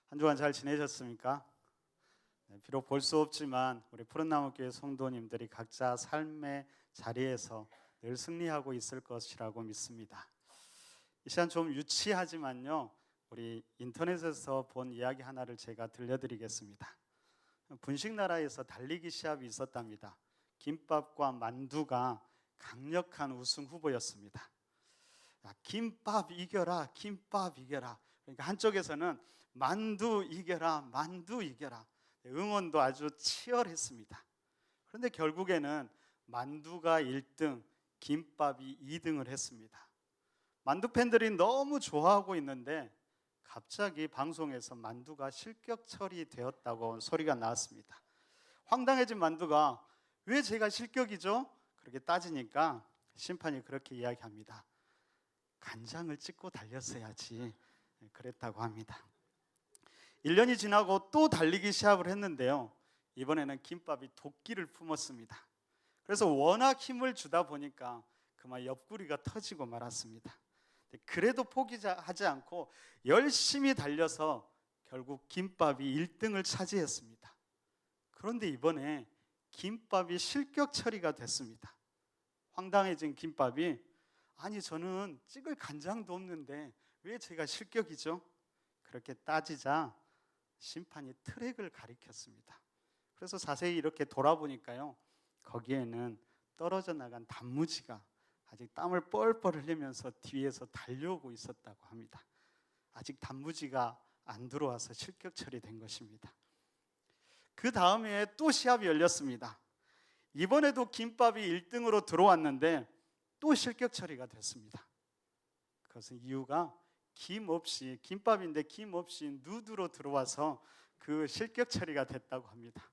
한 주간 잘 지내셨습니까? 비록 볼 수 없지만 우리 푸른나무교회 성도님들이 각자 삶의 자리에서 늘 승리하고 있을 것이라고 믿습니다. 이 시간 좀 유치하지만요, 우리 인터넷에서 본 이야기 하나를 제가 들려드리겠습니다. 분식나라에서 달리기 시합이 있었답니다. 김밥과 만두가 강력한 우승 후보였습니다. 김밥 이겨라, 김밥 이겨라. 그러니까 한쪽에서는 만두 이겨라, 만두 이겨라. 응원도 아주 치열했습니다. 그런데 결국에는 만두가 1등, 김밥이 2등을 했습니다. 만두 팬들이 너무 좋아하고 있는데 갑자기 방송에서 만두가 실격 처리되었다고 소리가 나왔습니다. 황당해진 만두가 왜 제가 실격이죠? 그렇게 따지니까 심판이 그렇게 이야기합니다. 간장을 찍고 달렸어야지. 그랬다고 합니다. 1년이 지나고 또 달리기 시합을 했는데요, 이번에는 김밥이 도끼를 품었습니다. 그래서 워낙 힘을 주다 보니까 그만 옆구리가 터지고 말았습니다. 그래도 포기하지 않고 열심히 달려서 결국 김밥이 1등을 차지했습니다. 그런데 이번에 김밥이 실격 처리가 됐습니다. 황당해진 김밥이 아니 저는 찍을 간장도 없는데 왜 제가 실격이죠? 그렇게 따지자 심판이 트랙을 가리켰습니다. 그래서 자세히 이렇게 돌아보니까요, 거기에는 떨어져 나간 단무지가 아직 땀을 뻘뻘 흘리면서 뒤에서 달려오고 있었다고 합니다. 아직 단무지가 안 들어와서 실격 처리된 것입니다. 그 다음에 또 시합이 열렸습니다. 이번에도 김밥이 1등으로 들어왔는데 또 실격 처리가 됐습니다. 그것은 이유가 김밥인데 김 없이 누드로 들어와서 그 실격 처리가 됐다고 합니다.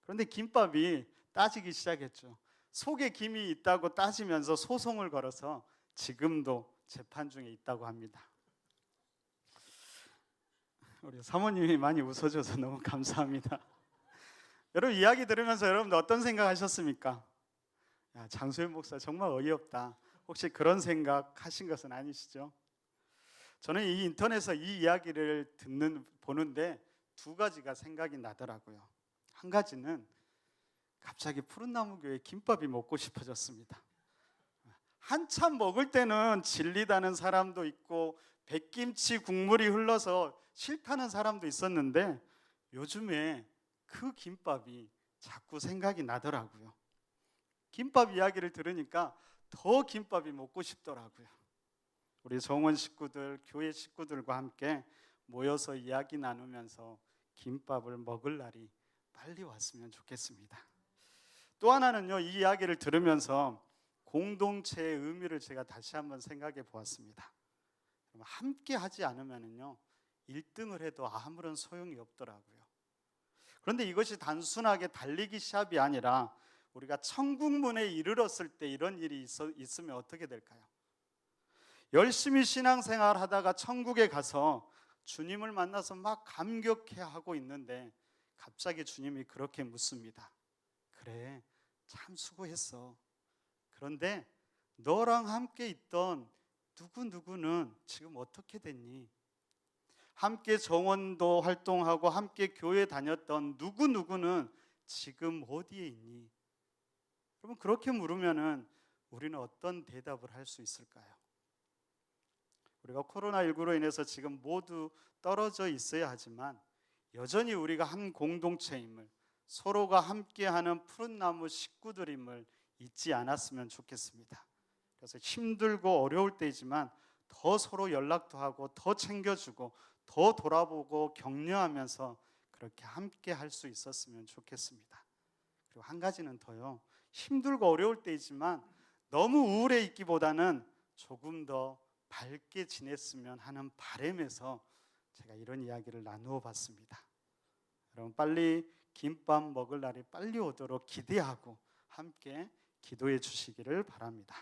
그런데 김밥이 따지기 시작했죠. 속에 김이 있다고 따지면서 소송을 걸어서 지금도 재판 중에 있다고 합니다. 우리 사모님이 많이 웃어줘서 너무 감사합니다. 여러분 이야기 들으면서 여러분들 어떤 생각 하셨습니까? 야, 장소연 목사 정말 어이없다. 혹시 그런 생각 하신 것은 아니시죠? 저는 이 인터넷에서 이 이야기를 보는데 두 가지가 생각이 나더라고요. 한 가지는 갑자기 푸른나무교회 김밥이 먹고 싶어졌습니다. 한참 먹을 때는 질리다는 사람도 있고 백김치 국물이 흘러서 싫다는 사람도 있었는데 요즘에 그 김밥이 자꾸 생각이 나더라고요. 김밥 이야기를 들으니까 더 김밥이 먹고 싶더라고요. 우리 정원 식구들, 교회 식구들과 함께 모여서 이야기 나누면서 김밥을 먹을 날이 빨리 왔으면 좋겠습니다. 또 하나는요, 이 이야기를 들으면서 공동체의 의미를 제가 다시 한번 생각해 보았습니다. 함께 하지 않으면요 1등을 해도 아무런 소용이 없더라고요. 그런데 이것이 단순하게 달리기 시합이 아니라 우리가 천국문에 이르렀을 때 이런 일이 있으면 어떻게 될까요? 열심히 신앙생활 하다가 천국에 가서 주님을 만나서 막 감격해하고 있는데 갑자기 주님이 그렇게 묻습니다. 그래, 참 수고했어. 그런데 너랑 함께 있던 누구누구는 지금 어떻게 됐니? 함께 정원도 활동하고 함께 교회 다녔던 누구누구는 지금 어디에 있니? 여러분 그렇게 물으면은 우리는 어떤 대답을 할 수 있을까요? 우리가 코로나19로 인해서 지금 모두 떨어져 있어야 하지만 여전히 우리가 한 공동체임을, 서로가 함께하는 푸른나무 식구들임을 잊지 않았으면 좋겠습니다. 그래서 힘들고 어려울 때이지만 더 서로 연락도 하고 더 챙겨주고 더 돌아보고 격려하면서 그렇게 함께 할 수 있었으면 좋겠습니다. 그리고 한 가지는 더요, 힘들고 어려울 때이지만 너무 우울해 있기보다는 조금 더 밝게 지냈으면 하는 바람에서 제가 이런 이야기를 나누어 봤습니다. 여러분 빨리 김밥 먹을 날이 빨리 오도록 기대하고 함께 기도해 주시기를 바랍니다.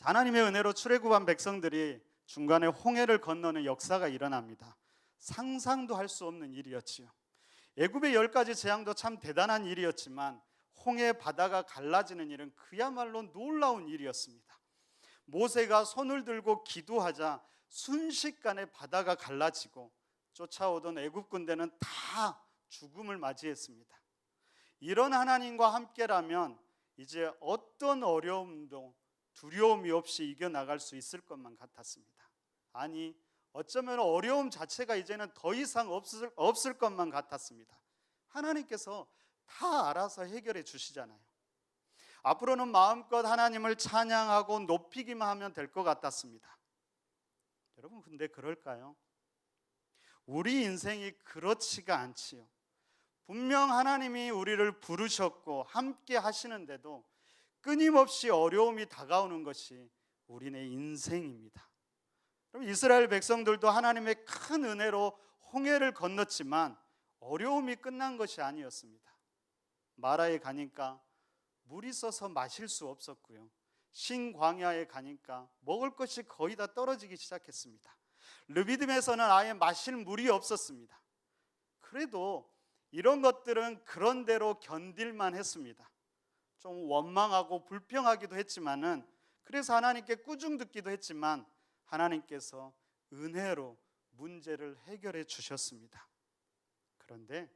하나님의 은혜로 출애굽한 백성들이 중간에 홍해를 건너는 역사가 일어납니다. 상상도 할 수 없는 일이었지요. 애굽의 10가지 재앙도 참 대단한 일이었지만 홍해 바다가 갈라지는 일은 그야말로 놀라운 일이었습니다. 모세가 손을 들고 기도하자 순식간에 바다가 갈라지고 쫓아오던 애굽 군대는 다 죽음을 맞이했습니다. 이런 하나님과 함께라면 이제 어떤 어려움도 두려움이 없이 이겨나갈 수 있을 것만 같았습니다. 아니, 어쩌면 어려움 자체가 이제는 더 이상 없을 것만 같았습니다. 하나님께서 다 알아서 해결해 주시잖아요. 앞으로는 마음껏 하나님을 찬양하고 높이기만 하면 될 것 같았습니다. 여러분, 근데 그럴까요? 우리 인생이 그렇지가 않지요. 분명 하나님이 우리를 부르셨고 함께 하시는데도 끊임없이 어려움이 다가오는 것이 우리네 인생입니다. 그럼 이스라엘 백성들도 하나님의 큰 은혜로 홍해를 건넜지만 어려움이 끝난 것이 아니었습니다. 마라에 가니까 물이 있어서 마실 수 없었고요. 신광야에 가니까 먹을 것이 거의 다 떨어지기 시작했습니다. 르비딤에서는 아예 마실 물이 없었습니다. 그래도 이런 것들은 그런대로 견딜만 했습니다. 좀 원망하고 불평하기도 했지만은, 그래서 하나님께 꾸중 듣기도 했지만 하나님께서 은혜로 문제를 해결해 주셨습니다. 그런데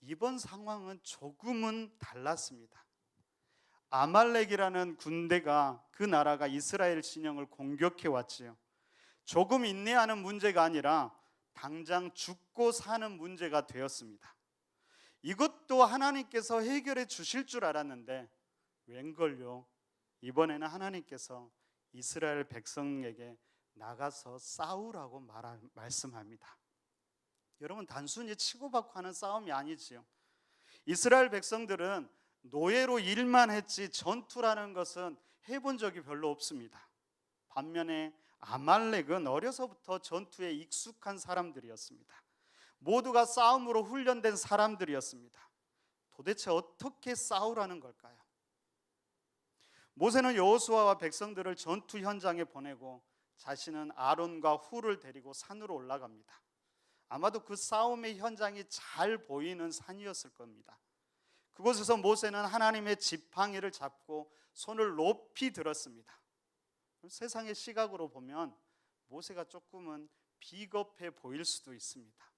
이번 상황은 조금은 달랐습니다. 아말렉이라는 군대가, 그 나라가 이스라엘 진영을 공격해 왔지요. 조금 인내하는 문제가 아니라 당장 죽고 사는 문제가 되었습니다. 이것도 하나님께서 해결해 주실 줄 알았는데 웬걸요? 이번에는 하나님께서 이스라엘 백성에게 나가서 싸우라고 말씀합니다. 여러분, 단순히 치고받고 하는 싸움이 아니지요. 이스라엘 백성들은 노예로 일만 했지 전투라는 것은 해본 적이 별로 없습니다. 반면에 아말렉은 어려서부터 전투에 익숙한 사람들이었습니다. 모두가 싸움으로 훈련된 사람들이었습니다. 도대체 어떻게 싸우라는 걸까요? 모세는 여호수아와 백성들을 전투 현장에 보내고 자신은 아론과 훌을 데리고 산으로 올라갑니다. 아마도 그 싸움의 현장이 잘 보이는 산이었을 겁니다. 그곳에서 모세는 하나님의 지팡이를 잡고 손을 높이 들었습니다. 세상의 시각으로 보면 모세가 조금은 비겁해 보일 수도 있습니다.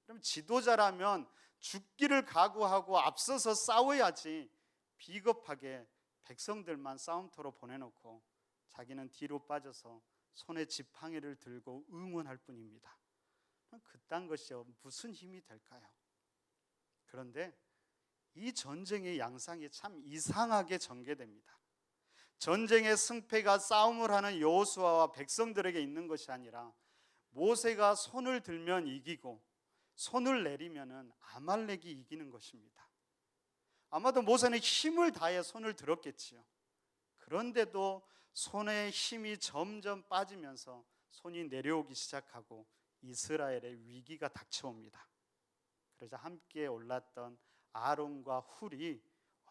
그럼 지도자라면 죽기를 각오하고 앞서서 싸워야지, 비겁하게 백성들만 싸움터로 보내놓고 자기는 뒤로 빠져서 손에 지팡이를 들고 응원할 뿐입니다. 그딴 것이 무슨 힘이 될까요? 그런데 이 전쟁의 양상이 참 이상하게 전개됩니다. 전쟁의 승패가 싸움을 하는 여호수아와 백성들에게 있는 것이 아니라 모세가 손을 들면 이기고 손을 내리면은 아말렉이 이기는 것입니다. 아마도 모세는 힘을 다해 손을 들었겠지요. 그런데도 손에 힘이 점점 빠지면서 손이 내려오기 시작하고 이스라엘의 위기가 닥쳐옵니다. 그러자 함께 올랐던 아론과 훌이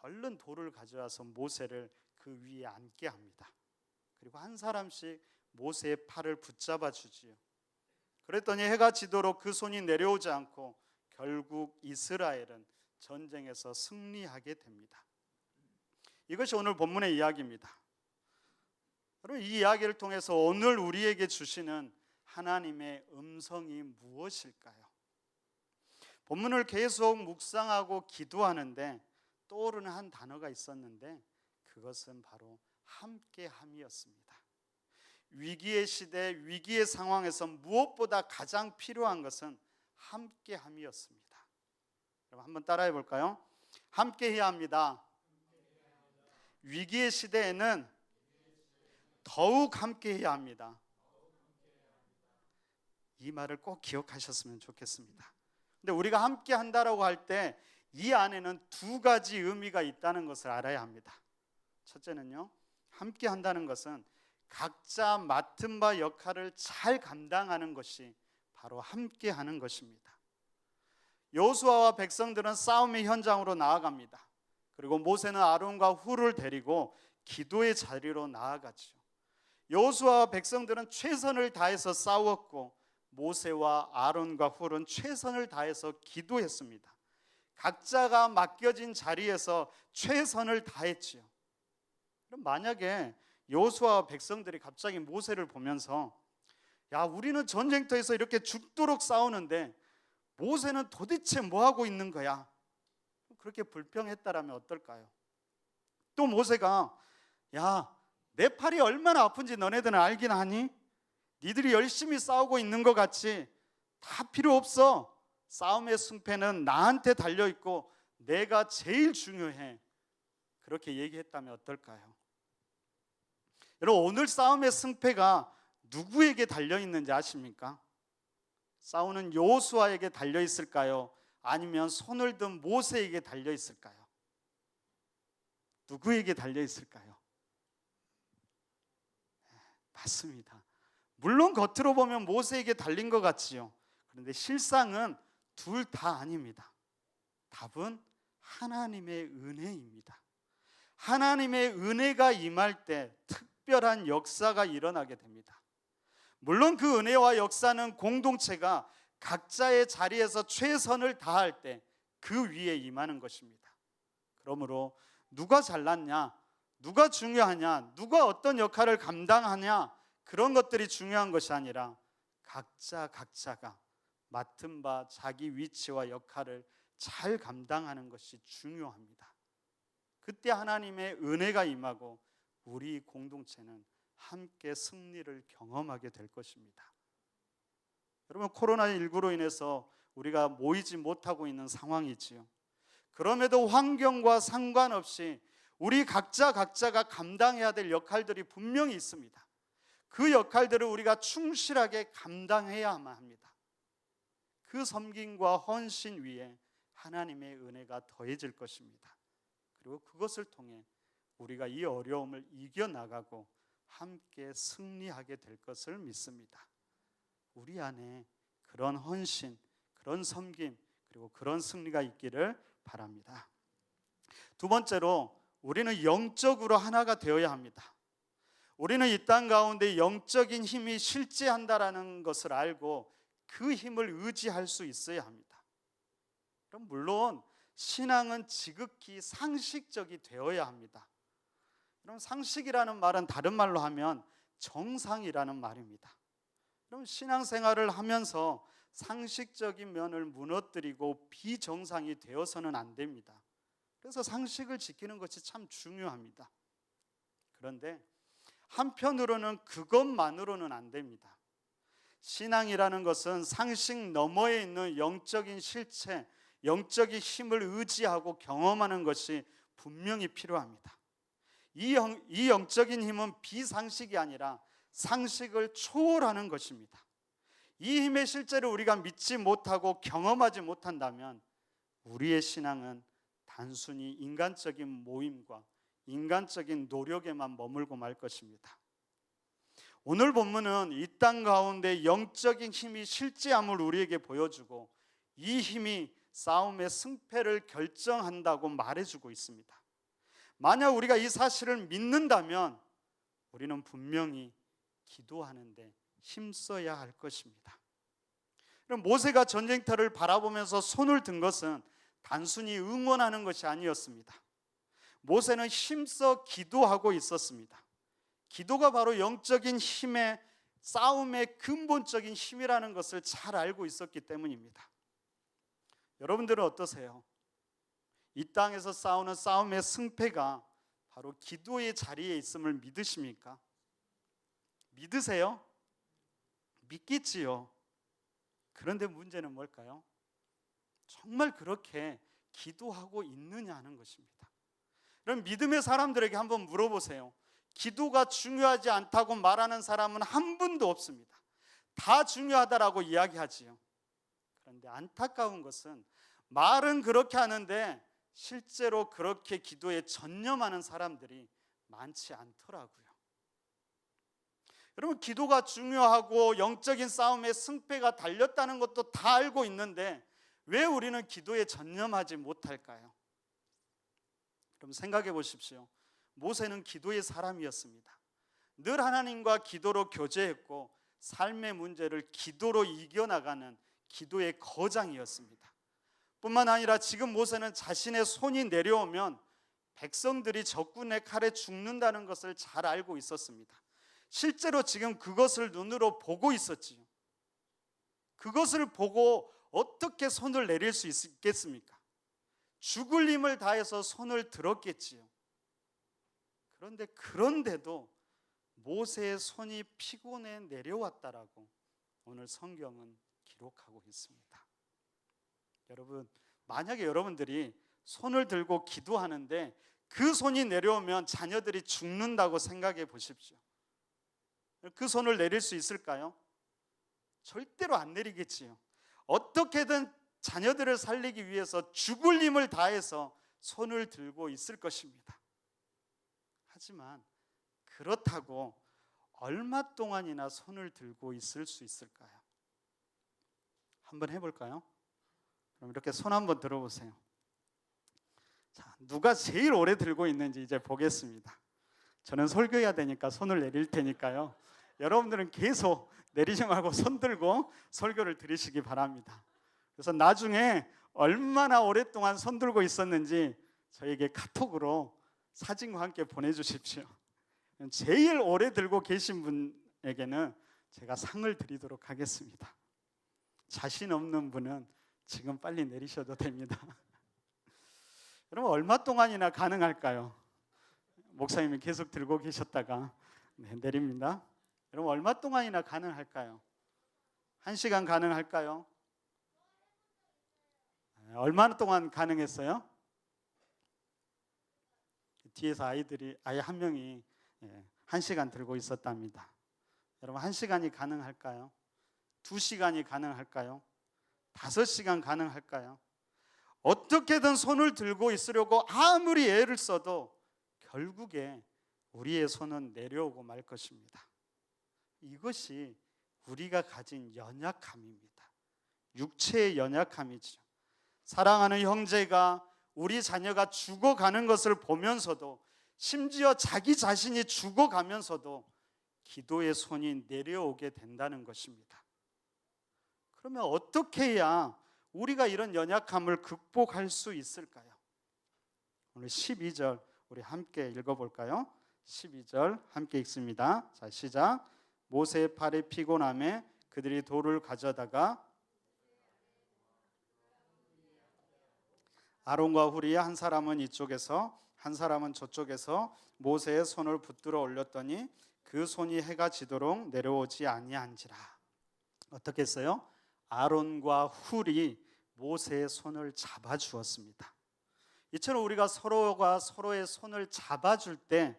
얼른 돌을 가져와서 모세를 그 위에 앉게 합니다. 그리고 한 사람씩 모세의 팔을 붙잡아 주지요. 그랬더니 해가 지도록 그 손이 내려오지 않고 결국 이스라엘은 전쟁에서 승리하게 됩니다. 이것이 오늘 본문의 이야기입니다. 여러분, 이 이야기를 통해서 오늘 우리에게 주시는 하나님의 음성이 무엇일까요? 본문을 계속 묵상하고 기도하는데 떠오르는 한 단어가 있었는데 그것은 바로 함께함이었습니다. 위기의 시대, 위기의 상황에서 무엇보다 가장 필요한 것은 함께함이었습니다. 여러분, 한번 따라해 볼까요? 함께해야 합니다. 위기의 시대에는 더욱 함께해야 합니다. 이 말을 꼭 기억하셨으면 좋겠습니다. 근데 우리가 함께 한다라고 할 때 이 안에는 두 가지 의미가 있다는 것을 알아야 합니다. 첫째는요, 함께 한다는 것은 각자 맡은 바 역할을 잘 감당하는 것이 바로 함께 하는 것입니다. 여호수아와 백성들은 싸움의 현장으로 나아갑니다. 그리고 모세는 아론과 훌을 데리고 기도의 자리로 나아가죠. 여호수아와 백성들은 최선을 다해서 싸웠고 모세와 아론과 훌은 최선을 다해서 기도했습니다. 각자가 맡겨진 자리에서 최선을 다했지요. 그럼 만약에 여호수아와 백성들이 갑자기 모세를 보면서 야, 우리는 전쟁터에서 이렇게 죽도록 싸우는데 모세는 도대체 뭐 하고 있는 거야? 그렇게 불평했다라면 어떨까요? 또 모세가 야, 내 팔이 얼마나 아픈지 너네들은 알긴 하니? 니들이 열심히 싸우고 있는 것 같이 다 필요 없어. 싸움의 승패는 나한테 달려있고 내가 제일 중요해. 그렇게 얘기했다면 어떨까요? 여러분, 오늘 싸움의 승패가 누구에게 달려있는지 아십니까? 싸우는 여호수아에게 달려있을까요? 아니면 손을 든 모세에게 달려있을까요? 누구에게 달려있을까요? 맞습니다. 물론 겉으로 보면 모세에게 달린 것 같지요. 그런데 실상은 둘 다 아닙니다. 답은 하나님의 은혜입니다. 하나님의 은혜가 임할 때 특별한 역사가 일어나게 됩니다. 물론 그 은혜와 역사는 공동체가 각자의 자리에서 최선을 다할 때 그 위에 임하는 것입니다. 그러므로 누가 잘났냐, 누가 중요하냐, 누가 어떤 역할을 감당하냐, 그런 것들이 중요한 것이 아니라 각자가 맡은 바 자기 위치와 역할을 잘 감당하는 것이 중요합니다. 그때 하나님의 은혜가 임하고 우리 공동체는 함께 승리를 경험하게 될 것입니다. 여러분, 코로나19로 인해서 우리가 모이지 못하고 있는 상황이지요. 그럼에도 환경과 상관없이 우리 각자가 감당해야 될 역할들이 분명히 있습니다. 그 역할들을 우리가 충실하게 감당해야만 합니다. 그 섬김과 헌신 위에 하나님의 은혜가 더해질 것입니다. 그리고 그것을 통해 우리가 이 어려움을 이겨나가고 함께 승리하게 될 것을 믿습니다. 우리 안에 그런 헌신, 그런 섬김, 그리고 그런 승리가 있기를 바랍니다. 두 번째로, 우리는 영적으로 하나가 되어야 합니다. 우리는 이 땅 가운데 영적인 힘이 실제한다라는 것을 알고 그 힘을 의지할 수 있어야 합니다. 그럼 물론 신앙은 지극히 상식적이 되어야 합니다. 그럼 상식이라는 말은 다른 말로 하면 정상이라는 말입니다. 그럼 신앙생활을 하면서 상식적인 면을 무너뜨리고 비정상이 되어서는 안 됩니다. 그래서 상식을 지키는 것이 참 중요합니다. 그런데 한편으로는 그것만으로는 안 됩니다. 신앙이라는 것은 상식 너머에 있는 영적인 실체, 영적인 힘을 의지하고 경험하는 것이 분명히 필요합니다. 이 영적인 힘은 비상식이 아니라 상식을 초월하는 것입니다. 이 힘의 실제를 우리가 믿지 못하고 경험하지 못한다면 우리의 신앙은 단순히 인간적인 모임과 인간적인 노력에만 머물고 말 것입니다. 오늘 본문은 이 땅 가운데 영적인 힘이 실제함을 우리에게 보여주고 이 힘이 싸움의 승패를 결정한다고 말해주고 있습니다. 만약 우리가 이 사실을 믿는다면 우리는 분명히 기도하는데 힘써야 할 것입니다. 그럼 모세가 전쟁터를 바라보면서 손을 든 것은 단순히 응원하는 것이 아니었습니다. 모세는 힘써 기도하고 있었습니다. 기도가 바로 영적인 힘의 싸움의 근본적인 힘이라는 것을 잘 알고 있었기 때문입니다. 여러분들은 어떠세요? 이 땅에서 싸우는 싸움의 승패가 바로 기도의 자리에 있음을 믿으십니까? 믿으세요? 믿겠지요. 그런데 문제는 뭘까요? 정말 그렇게 기도하고 있느냐 하는 것입니다. 그럼 믿음의 사람들에게 한번 물어보세요. 기도가 중요하지 않다고 말하는 사람은 한 분도 없습니다. 다 중요하다라고 이야기하지요. 그런데 안타까운 것은 말은 그렇게 하는데 실제로 그렇게 기도에 전념하는 사람들이 많지 않더라고요. 여러분, 기도가 중요하고 영적인 싸움에 승패가 달렸다는 것도 다 알고 있는데 왜 우리는 기도에 전념하지 못할까요? 그럼 생각해 보십시오. 모세는 기도의 사람이었습니다. 늘 하나님과 기도로 교제했고 삶의 문제를 기도로 이겨나가는 기도의 거장이었습니다. 뿐만 아니라 지금 모세는 자신의 손이 내려오면 백성들이 적군의 칼에 죽는다는 것을 잘 알고 있었습니다. 실제로 지금 그것을 눈으로 보고 있었지요. 그것을 보고 어떻게 손을 내릴 수 있겠습니까? 죽을 힘을 다해서 손을 들었겠지요. 그런데도 모세의 손이 피곤해 내려왔다라고 오늘 성경은 기록하고 있습니다. 여러분, 만약에 여러분들이 손을 들고 기도하는데 그 손이 내려오면 자녀들이 죽는다고 생각해 보십시오. 그 손을 내릴 수 있을까요? 절대로 안 내리겠지요. 어떻게든 자녀들을 살리기 위해서 죽을 힘을 다해서 손을 들고 있을 것입니다. 하지만 그렇다고 얼마 동안이나 손을 들고 있을 수 있을까요? 한번 해볼까요? 그럼 이렇게 손 한번 들어보세요. 자, 누가 제일 오래 들고 있는지 이제 보겠습니다. 저는 설교해야 되니까 손을 내릴 테니까요. 여러분들은 계속 내리지 말고 손 들고 설교를 들으시기 바랍니다. 그래서 나중에 얼마나 오랫동안 손 들고 있었는지 저에게 카톡으로 사진과 함께 보내주십시오. 제일 오래 들고 계신 분에게는 제가 상을 드리도록 하겠습니다. 자신 없는 분은 지금 빨리 내리셔도 됩니다. 여러분, 얼마 동안이나 가능할까요? 목사님이 계속 들고 계셨다가 내립니다. 여러분, 얼마 동안이나 가능할까요? 1시간 가능할까요? 얼마나 동안 가능했어요? 뒤에서 아이 한 명이 1시간 들고 있었답니다. 여러분, 1시간이 가능할까요? 2시간이 가능할까요? 5시간 가능할까요? 어떻게든 손을 들고 있으려고 아무리 애를 써도 결국에 우리의 손은 내려오고 말 것입니다. 이것이 우리가 가진 연약함입니다. 육체의 연약함이죠. 사랑하는 형제가, 우리 자녀가 죽어가는 것을 보면서도, 심지어 자기 자신이 죽어가면서도 기도의 손이 내려오게 된다는 것입니다. 그러면 어떻게 해야 우리가 이런 연약함을 극복할 수 있을까요? 오늘 12절 우리 함께 읽어볼까요? 12절 함께 읽습니다. 자, 시작. 모세의 팔이 피곤함에 그들이 돌을 가져다가 아론과 후리야 한 사람은 이쪽에서 한 사람은 저쪽에서 모세의 손을 붙들어 올렸더니 그 손이 해가 지도록 내려오지 아니한지라. 어떻게 했어요? 아론과 훌이 모세의 손을 잡아주었습니다. 이처럼 우리가 서로가 서로의 손을 잡아줄 때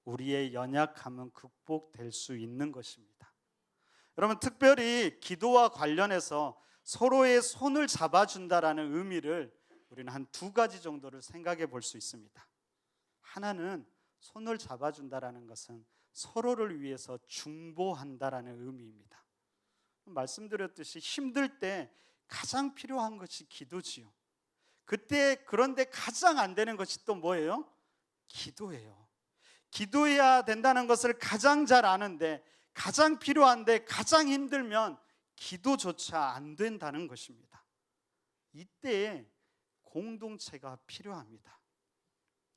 우리의 연약함은 극복될 수 있는 것입니다. 여러분, 특별히 기도와 관련해서 서로의 손을 잡아준다라는 의미를 우리는 한 2가지 정도를 생각해 볼 수 있습니다. 하나는 손을 잡아준다라는 것은 서로를 위해서 중보한다라는 의미입니다. 말씀드렸듯이 힘들 때 가장 필요한 것이 기도지요. 그런데 가장 안 되는 것이 또 뭐예요? 기도예요. 기도해야 된다는 것을 가장 잘 아는데, 가장 필요한데 가장 힘들면 기도조차 안 된다는 것입니다. 이때에 공동체가 필요합니다.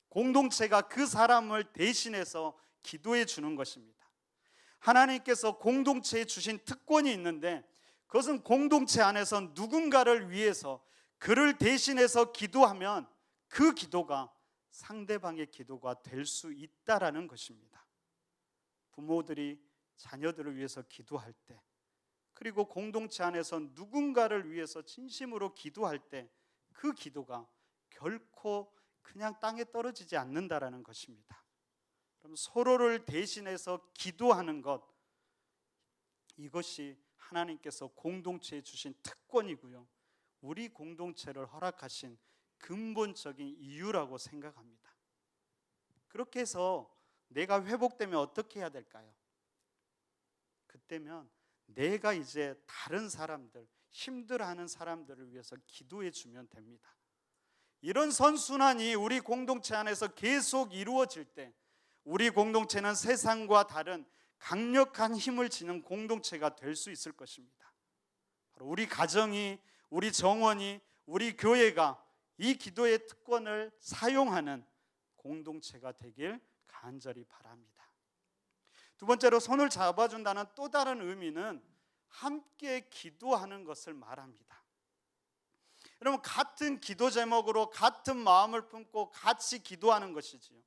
공동체가 그 사람을 대신해서 기도해 주는 것입니다. 하나님께서 공동체에 주신 특권이 있는데, 그것은 공동체 안에서 누군가를 위해서 그를 대신해서 기도하면 그 기도가 상대방의 기도가 될 수 있다라는 것입니다. 부모들이 자녀들을 위해서 기도할 때, 그리고 공동체 안에서 누군가를 위해서 진심으로 기도할 때 그 기도가 결코 그냥 땅에 떨어지지 않는다라는 것입니다. 그럼 서로를 대신해서 기도하는 것, 이것이 하나님께서 공동체에 주신 특권이고요, 우리 공동체를 허락하신 근본적인 이유라고 생각합니다. 그렇게 해서 내가 회복되면 어떻게 해야 될까요? 그때면 내가 이제 다른 사람들, 힘들어하는 사람들을 위해서 기도해 주면 됩니다. 이런 선순환이 우리 공동체 안에서 계속 이루어질 때 우리 공동체는 세상과 다른 강력한 힘을 지닌 공동체가 될 수 있을 것입니다. 바로 우리 가정이, 우리 정원이, 우리 교회가 이 기도의 특권을 사용하는 공동체가 되길 간절히 바랍니다. 두 번째로 손을 잡아준다는 또 다른 의미는 함께 기도하는 것을 말합니다. 여러분, 같은 기도 제목으로 같은 마음을 품고 같이 기도하는 것이지요.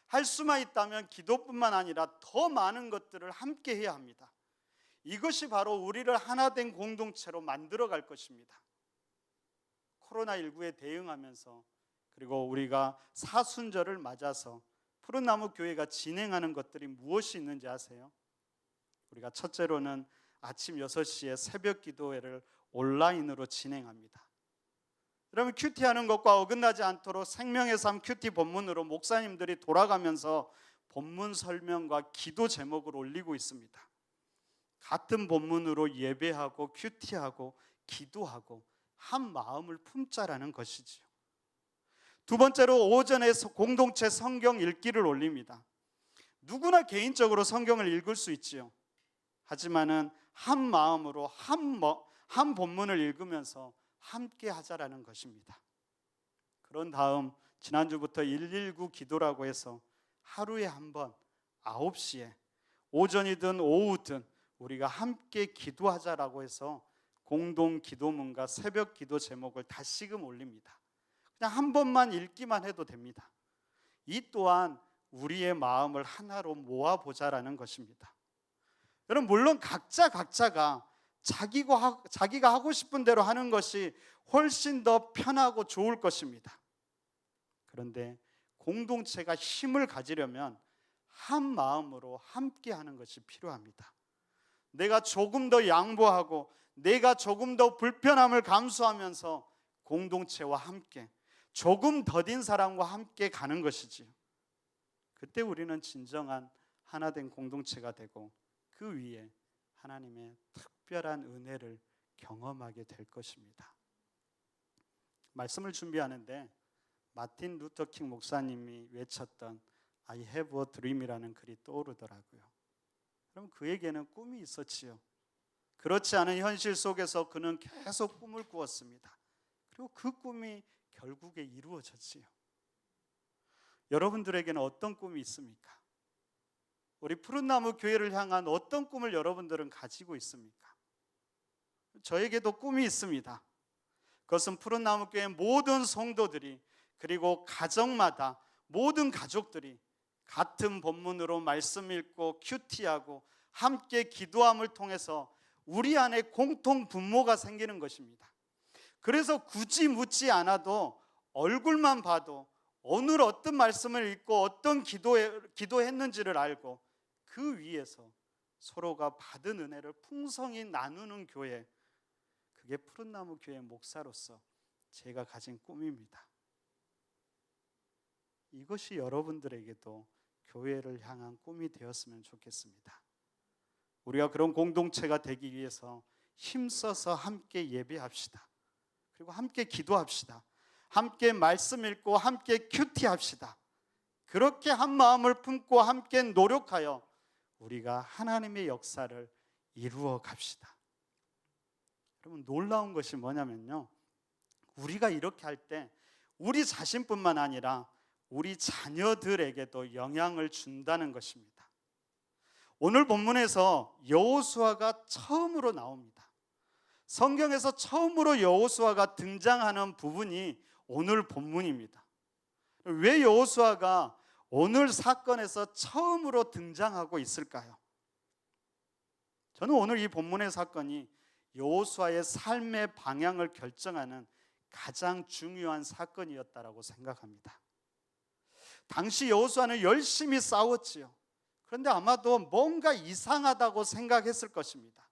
할 수만 있다면 기도뿐만 아니라 더 많은 것들을 함께 해야 합니다. 이것이 바로 우리를 하나 된 공동체로 만들어 갈 것입니다. 코로나19에 대응하면서 그리고 우리가 사순절을 맞아서 푸른나무 교회가 진행하는 것들이 무엇이 있는지 아세요? 우리가 첫째로는 아침 6시에 새벽 기도회를 온라인으로 진행합니다. 여러분, 큐티하는 것과 어긋나지 않도록 생명의 삶 큐티 본문으로 목사님들이 돌아가면서 본문 설명과 기도 제목을 올리고 있습니다. 같은 본문으로 예배하고 큐티하고 기도하고 한 마음을 품자라는 것이지요. 두 번째로 오전에 공동체 성경 읽기를 올립니다. 누구나 개인적으로 성경을 읽을 수 있지요. 하지만은 한 마음으로 한 본문을 읽으면서 함께 하자라는 것입니다. 그런 다음 지난주부터 119 기도라고 해서 하루에 한 번 9시에 오전이든 오후든 우리가 함께 기도하자라고 해서 공동 기도문과 새벽 기도 제목을 다시금 올립니다. 그냥 한 번만 읽기만 해도 됩니다. 이 또한 우리의 마음을 하나로 모아보자라는 것입니다. 여러분, 물론 각자가 자기가 하고 싶은 대로 하는 것이 훨씬 더 편하고 좋을 것입니다. 그런데 공동체가 힘을 가지려면 한 마음으로 함께 하는 것이 필요합니다. 내가 조금 더 양보하고 내가 조금 더 불편함을 감수하면서 공동체와 함께 조금 더딘 사람과 함께 가는 것이지요. 그때 우리는 진정한 하나된 공동체가 되고 그 위에 하나님의 특별한 은혜를 경험하게 될 것입니다. 말씀을 준비하는데 마틴 루터 킹 목사님이 외쳤던 I have a dream이라는 글이 떠오르더라고요. 그럼 그에게는 꿈이 있었지요. 그렇지 않은 현실 속에서 그는 계속 꿈을 꾸었습니다. 그리고 그 꿈이 결국에 이루어졌지요. 여러분들에게는 어떤 꿈이 있습니까? 우리 푸른나무 교회를 향한 어떤 꿈을 여러분들은 가지고 있습니까? 저에게도 꿈이 있습니다. 그것은 푸른나무 교회 모든 성도들이 그리고 가정마다 모든 가족들이 같은 본문으로 말씀 읽고 큐티하고 함께 기도함을 통해서 우리 안에 공통 분모가 생기는 것입니다. 그래서 굳이 묻지 않아도 얼굴만 봐도 오늘 어떤 말씀을 읽고 어떤 기도했는지를 알고 그 위에서 서로가 받은 은혜를 풍성히 나누는 교회, 그게 푸른나무 교회 목사로서 제가 가진 꿈입니다. 이것이 여러분들에게도 교회를 향한 꿈이 되었으면 좋겠습니다. 우리가 그런 공동체가 되기 위해서 힘써서 함께 예배합시다. 그리고 함께 기도합시다. 함께 말씀 읽고 함께 큐티합시다. 그렇게 한 마음을 품고 함께 노력하여 우리가 하나님의 역사를 이루어 갑시다. 여러분, 놀라운 것이 뭐냐면요, 우리가 이렇게 할 때 우리 자신뿐만 아니라 우리 자녀들에게도 영향을 준다는 것입니다. 오늘 본문에서 여호수아가 처음으로 나옵니다. 성경에서 처음으로 여호수아가 등장하는 부분이 오늘 본문입니다. 왜 여호수아가 오늘 사건에서 처음으로 등장하고 있을까요? 저는 오늘 이 본문의 사건이 여호수아의 삶의 방향을 결정하는 가장 중요한 사건이었다라고 생각합니다. 당시 여호수아는 열심히 싸웠지요. 그런데 아마도 뭔가 이상하다고 생각했을 것입니다.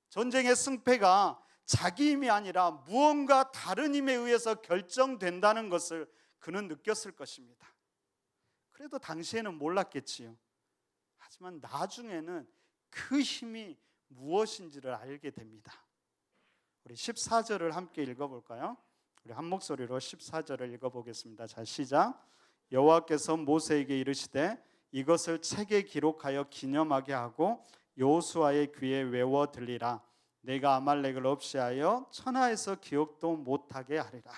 전쟁의 승패가 자기 힘이 아니라 무언가 다른 힘에 의해서 결정된다는 것을 그는 느꼈을 것입니다. 그래도 당시에는 몰랐겠지요. 하지만 나중에는 그 힘이 무엇인지를 알게 됩니다. 우리 14절을 함께 읽어볼까요? 우리 한 목소리로 14절을 읽어보겠습니다. 자, 시작. 여호와께서 모세에게 이르시되 이것을 책에 기록하여 기념하게 하고 여호수아의 귀에 외워 들리라. 내가 아말렉을 없이하여 천하에서 기억도 못하게 하리라.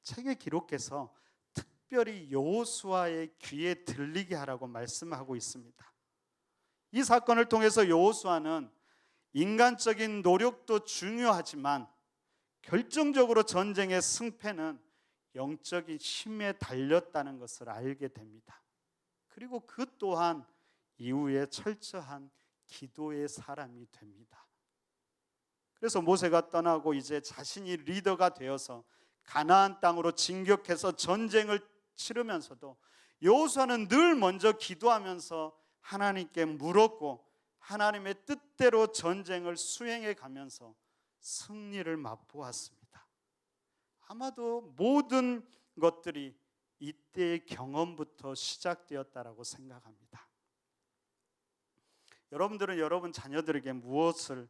책에 기록해서 특별히 여호수아의 귀에 들리게 하라고 말씀하고 있습니다. 이 사건을 통해서 여호수아는 인간적인 노력도 중요하지만 결정적으로 전쟁의 승패는 영적인 힘에 달렸다는 것을 알게 됩니다. 그리고 그 또한 이후에 철저한 기도의 사람이 됩니다. 그래서 모세가 떠나고 이제 자신이 리더가 되어서 가나안 땅으로 진격해서 전쟁을 치르면서도 여호수아는 늘 먼저 기도하면서 하나님께 물었고 하나님의 뜻대로 전쟁을 수행해 가면서 승리를 맛보았습니다. 아마도 모든 것들이 이때의 경험부터 시작되었다라고 생각합니다. 여러분들은 여러분 자녀들에게 무엇을,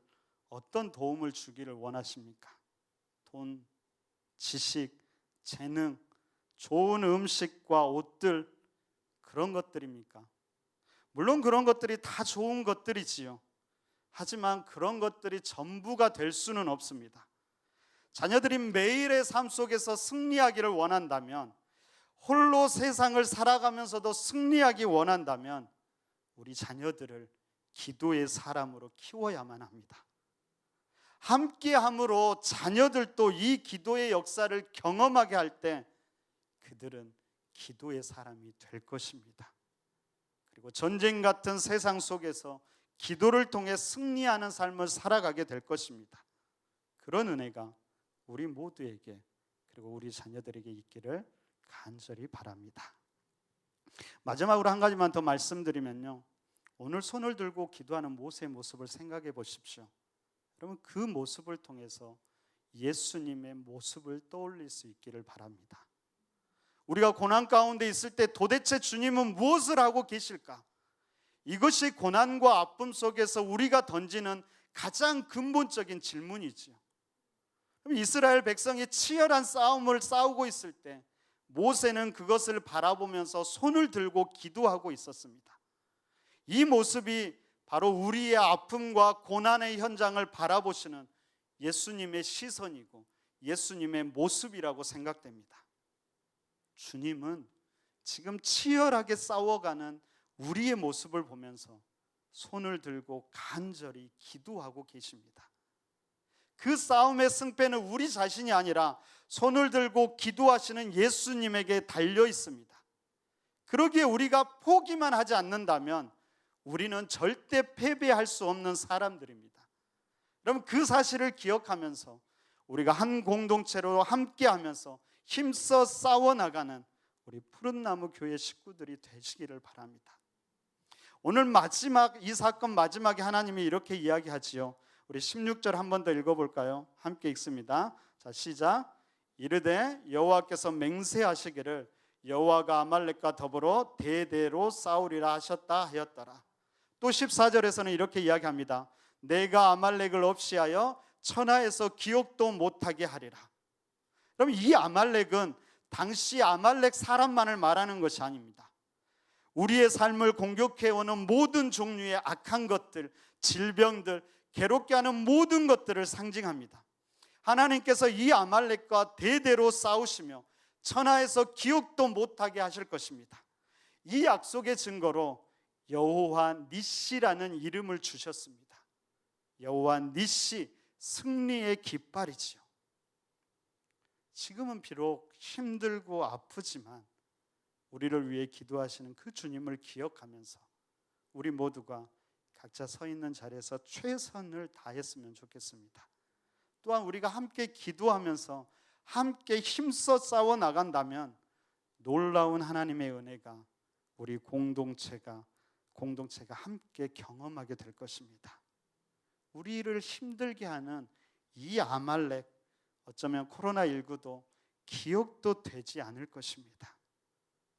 어떤 도움을 주기를 원하십니까? 돈, 지식, 재능, 좋은 음식과 옷들, 그런 것들입니까? 물론 그런 것들이 다 좋은 것들이지요. 하지만 그런 것들이 전부가 될 수는 없습니다. 자녀들이 매일의 삶 속에서 승리하기를 원한다면, 홀로 세상을 살아가면서도 승리하기 원한다면 우리 자녀들을 기도의 사람으로 키워야만 합니다. 함께함으로 자녀들도 이 기도의 역사를 경험하게 할 때 그들은 기도의 사람이 될 것입니다. 그리고 전쟁 같은 세상 속에서 기도를 통해 승리하는 삶을 살아가게 될 것입니다. 그런 은혜가 우리 모두에게 그리고 우리 자녀들에게 있기를 간절히 바랍니다. 마지막으로 한 가지만 더 말씀드리면요, 오늘 손을 들고 기도하는 모세의 모습을 생각해 보십시오. 여러분, 그 모습을 통해서 예수님의 모습을 떠올릴 수 있기를 바랍니다. 우리가 고난 가운데 있을 때 도대체 주님은 무엇을 하고 계실까? 이것이 고난과 아픔 속에서 우리가 던지는 가장 근본적인 질문이지요. 이스라엘 백성이 치열한 싸움을 싸우고 있을 때 모세는 그것을 바라보면서 손을 들고 기도하고 있었습니다. 이 모습이 바로 우리의 아픔과 고난의 현장을 바라보시는 예수님의 시선이고 예수님의 모습이라고 생각됩니다. 주님은 지금 치열하게 싸워가는 우리의 모습을 보면서 손을 들고 간절히 기도하고 계십니다. 그 싸움의 승패는 우리 자신이 아니라 손을 들고 기도하시는 예수님에게 달려 있습니다. 그러기에 우리가 포기만 하지 않는다면 우리는 절대 패배할 수 없는 사람들입니다. 여러분, 그 사실을 기억하면서 우리가 한 공동체로 함께하면서 힘써 싸워나가는 우리 푸른나무 교회 식구들이 되시기를 바랍니다. 오늘 마지막, 이 사건 마지막에 하나님이 이렇게 이야기하지요. 우리 16절 한 번 더 읽어볼까요? 함께 읽습니다. 자, 시작. 이르되 여호와께서 맹세하시기를 여호와가 아말렉과 더불어 대대로 싸우리라 하셨다 하였더라. 또 14절에서는 이렇게 이야기합니다. 내가 아말렉을 없이하여 천하에서 기억도 못하게 하리라. 그럼 이 아말렉은 당시 아말렉 사람만을 말하는 것이 아닙니다. 우리의 삶을 공격해오는 모든 종류의 악한 것들, 질병들, 괴롭게 하는 모든 것들을 상징합니다. 하나님께서 이 아말렉과 대대로 싸우시며 천하에서 기억도 못하게 하실 것입니다. 이 약속의 증거로 여호와 니시라는 이름을 주셨습니다. 여호와 니시, 승리의 깃발이지요. 지금은 비록 힘들고 아프지만 우리를 위해 기도하시는 그 주님을 기억하면서 우리 모두가 각자 서 있는 자리에서 최선을 다했으면 좋겠습니다. 또한 우리가 함께 기도하면서 함께 힘써 싸워 나간다면 놀라운 하나님의 은혜가 우리 공동체가 함께 경험하게 될 것입니다. 우리를 힘들게 하는 이 아말렉, 어쩌면 코로나19도 기억도 되지 않을 것입니다.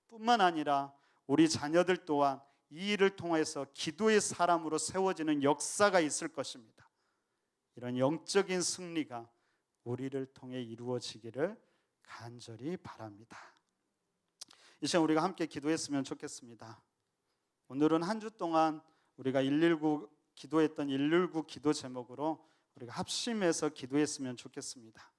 뿐만 아니라 우리 자녀들 또한 이 일을 통해서 기도의 사람으로 세워지는 역사가 있을 것입니다. 이런 영적인 승리가 우리를 통해 이루어지기를 간절히 바랍니다. 이 시간 우리가 함께 기도했으면 좋겠습니다. 오늘은 한 주 동안 우리가 119 기도했던 119 기도 제목으로 우리가 합심해서 기도했으면 좋겠습니다.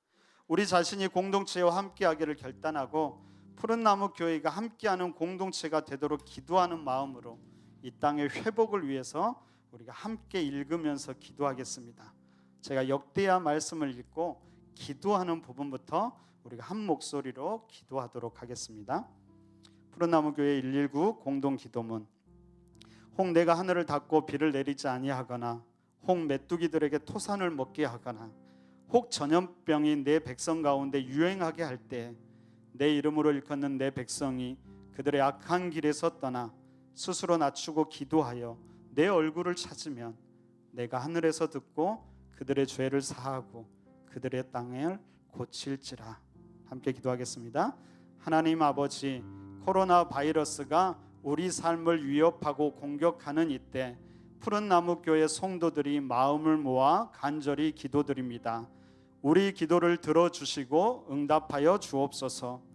우리 자신이 공동체와 함께하기를 결단하고 푸른나무 교회가 함께하는 공동체가 되도록 기도하는 마음으로 이 땅의 회복을 위해서 우리가 함께 읽으면서 기도하겠습니다. 제가 역대하 말씀을 읽고 기도하는 부분부터 우리가 한 목소리로 기도하도록 하겠습니다. 푸른나무 교회 119 공동 기도문. 혹 내가 하늘을 닫고 비를 내리지 아니하거나 혹 메뚜기들에게 토산을 먹게 하거나 혹 전염병이 내 백성 가운데 유행하게 할 때 내 이름으로 일컫는 내 백성이 그들의 악한 길에서 떠나 스스로 낮추고 기도하여 내 얼굴을 찾으면 내가 하늘에서 듣고 그들의 죄를 사하고 그들의 땅을 고칠지라. 함께 기도하겠습니다. 하나님 아버지, 코로나 바이러스가 우리 삶을 위협하고 공격하는 이때 푸른나무 교회 성도들이 마음을 모아 간절히 기도드립니다. 우리 기도를 들어주시고 응답하여 주옵소서.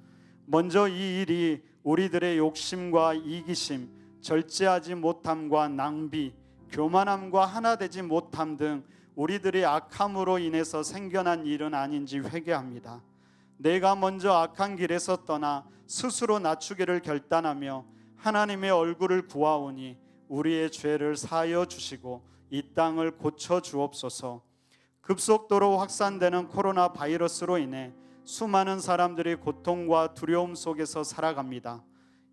먼저 이 일이 우리들의 욕심과 이기심, 절제하지 못함과 낭비, 교만함과 하나 되지 못함 등 우리들의 악함으로 인해서 생겨난 일은 아닌지 회개합니다. 내가 먼저 악한 길에서 떠나 스스로 낮추기를 결단하며 하나님의 얼굴을 구하오니 우리의 죄를 사하여 주시고 이 땅을 고쳐 주옵소서. 급속도로 확산되는 코로나 바이러스로 인해 수많은 사람들이 고통과 두려움 속에서 살아갑니다.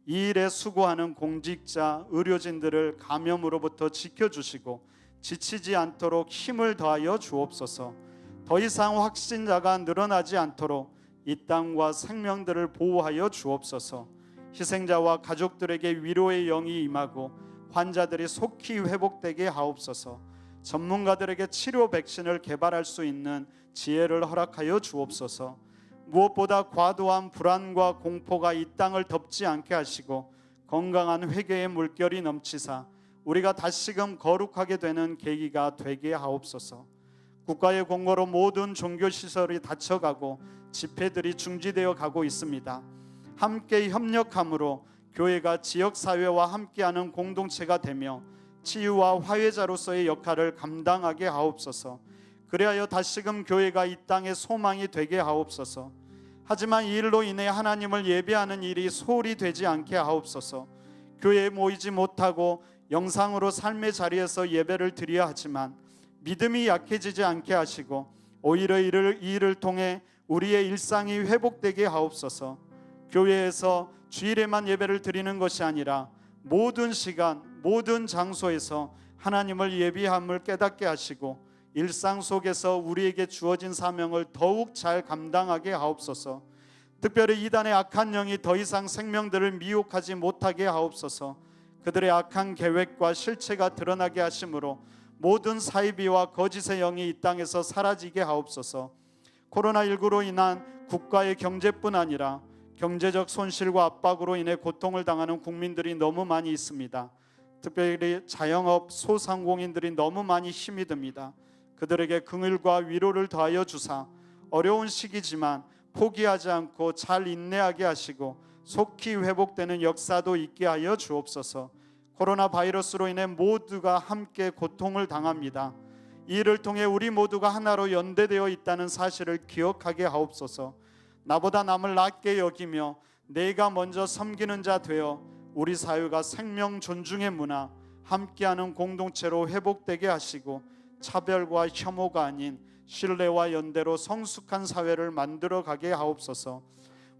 이 일에 수고하는 공직자, 의료진들을 감염으로부터 지켜주시고 지치지 않도록 힘을 더하여 주옵소서. 더 이상 확진자가 늘어나지 않도록 이 땅과 생명들을 보호하여 주옵소서. 희생자와 가족들에게 위로의 영이 임하고 환자들이 속히 회복되게 하옵소서. 전문가들에게 치료 백신을 개발할 수 있는 지혜를 허락하여 주옵소서. 무엇보다 과도한 불안과 공포가 이 땅을 덮지 않게 하시고 건강한 회개의 물결이 넘치사 우리가 다시금 거룩하게 되는 계기가 되게 하옵소서. 국가의 공고로 모든 종교시설이 닫혀가고 집회들이 중지되어 가고 있습니다. 함께 협력함으로 교회가 지역사회와 함께하는 공동체가 되며 치유와 화해자로서의 역할을 감당하게 하옵소서. 그리하여 다시금 교회가 이 땅의 소망이 되게 하옵소서. 하지만 이 일로 인해 하나님을 예배하는 일이 소홀히 되지 않게 하옵소서. 교회에 모이지 못하고 영상으로 삶의 자리에서 예배를 드려야 하지만 믿음이 약해지지 않게 하시고 오히려 이 일을 통해 우리의 일상이 회복되게 하옵소서. 교회에서 주일에만 예배를 드리는 것이 아니라 모든 시간, 모든 장소에서 하나님을 예비함을 깨닫게 하시고 일상 속에서 우리에게 주어진 사명을 더욱 잘 감당하게 하옵소서. 특별히 이단의 악한 영이 더 이상 생명들을 미혹하지 못하게 하옵소서. 그들의 악한 계획과 실체가 드러나게 하심으로 모든 사이비와 거짓의 영이 이 땅에서 사라지게 하옵소서. 코로나19로 인한 국가의 경제뿐 아니라 경제적 손실과 압박으로 인해 고통을 당하는 국민들이 너무 많이 있습니다. 특별히 자영업 소상공인들이 너무 많이 힘이 듭니다. 그들에게 긍휼과 위로를 더하여 주사 어려운 시기지만 포기하지 않고 잘 인내하게 하시고 속히 회복되는 역사도 있게 하여 주옵소서. 코로나 바이러스로 인해 모두가 함께 고통을 당합니다. 이 일을 통해 우리 모두가 하나로 연대되어 있다는 사실을 기억하게 하옵소서. 나보다 남을 낮게 여기며 내가 먼저 섬기는 자 되어 우리 사회가 생명 존중의 문화, 함께하는 공동체로 회복되게 하시고 차별과 혐오가 아닌 신뢰와 연대로 성숙한 사회를 만들어가게 하옵소서.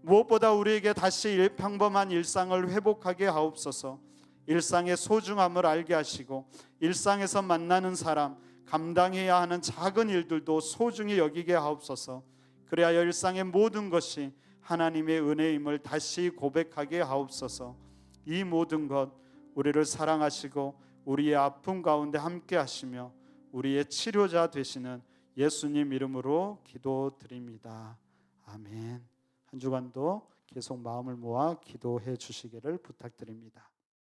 무엇보다 우리에게 다시 평범한 일상을 회복하게 하옵소서. 일상의 소중함을 알게 하시고 일상에서 만나는 사람, 감당해야 하는 작은 일들도 소중히 여기게 하옵소서. 그리하여 일상의 모든 것이 하나님의 은혜임을 다시 고백하게 하옵소서. 이 모든 것 우리를 사랑하시고 우리의 아픔 가운데 함께 하시며 우리의 치료자 되시는 예수님 이름으로 기도드립니다. 아멘. 한 주간도 계속 마음을 모아 기도해 주시기를 부탁드립니다.